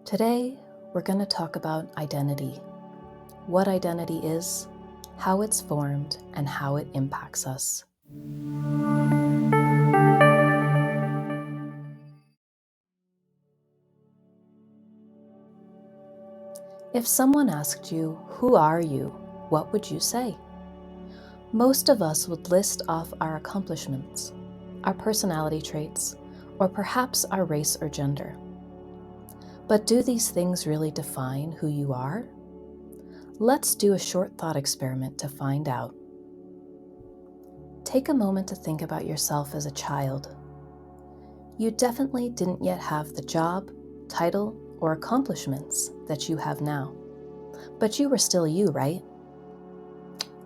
Today, we're going to talk about identity, what identity is, how it's formed, and how it impacts us. If someone asked you, "Who are you?" what would you say? Most of us would list off our accomplishments, our personality traits, or perhaps our race or gender. But do these things really define who you are? Let's do a short thought experiment to find out. Take a moment to think about yourself as a child. You definitely didn't yet have the job, title, or accomplishments that you have now. But you were still you, right?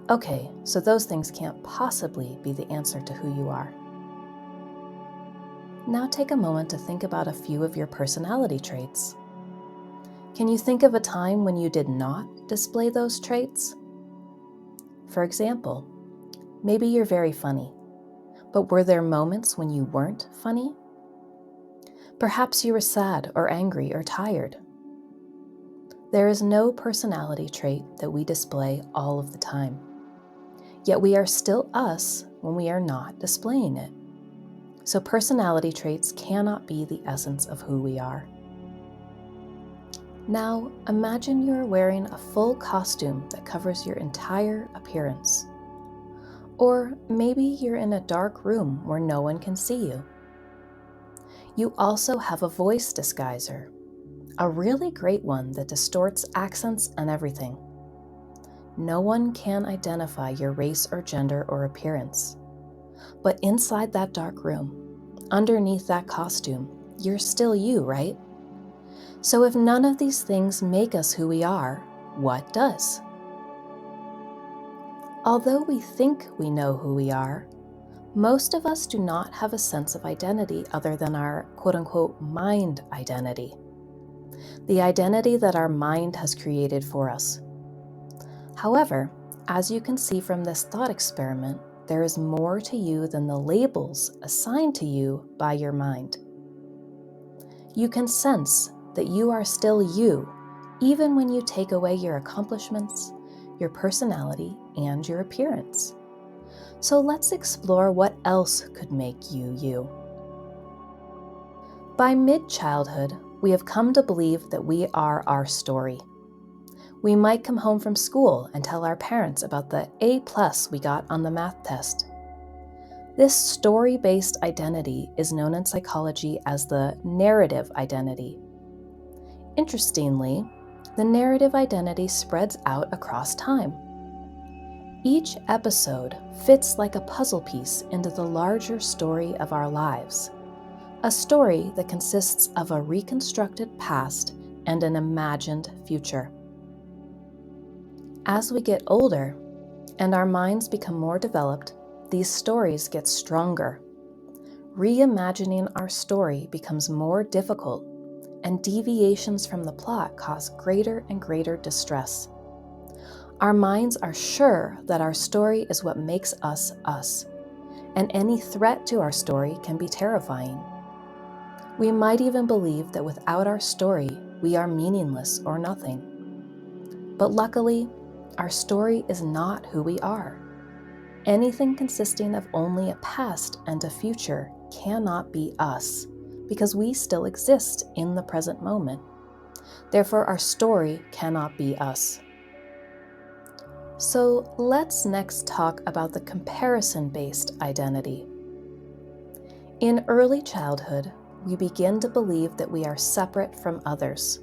Okay, so those things can't possibly be the answer to who you are. Now take a moment to think about a few of your personality traits. Can you think of a time when you did not display those traits? For example, maybe you're very funny, but were there moments when you weren't funny? Perhaps you were sad or angry or tired. There is no personality trait that we display all of the time. Yet we are still us when we are not displaying it. So personality traits cannot be the essence of who we are. Now, imagine you are wearing a full costume that covers your entire appearance. Or maybe you're in a dark room where no one can see you. You also have a voice disguiser, a really great one that distorts accents and everything. No one can identify your race or gender or appearance. But inside that dark room, underneath that costume, you're still you, right? So if none of these things make us who we are, what does? Although we think we know who we are, most of us do not have a sense of identity other than our quote-unquote mind identity, the identity that our mind has created for us. However, as you can see from this thought experiment, there is more to you than the labels assigned to you by your mind. You can sense that you are still you, even when you take away your accomplishments, your personality, and your appearance. So let's explore what else could make you you. By mid-childhood, we have come to believe that we are our story. We might come home from school and tell our parents about the A+ we got on the math test. This story-based identity is known in psychology as the narrative identity. Interestingly, the narrative identity spreads out across time. Each episode fits like a puzzle piece into the larger story of our lives, a story that consists of a reconstructed past and an imagined future. As we get older and our minds become more developed, these stories get stronger. Reimagining our story becomes more difficult, and deviations from the plot cause greater and greater distress. Our minds are sure that our story is what makes us us, and any threat to our story can be terrifying. We might even believe that without our story, we are meaningless or nothing. But luckily, our story is not who we are. Anything consisting of only a past and a future cannot be us, because we still exist in the present moment. Therefore, our story cannot be us. So let's next talk about the comparison-based identity. In early childhood, we begin to believe that we are separate from others.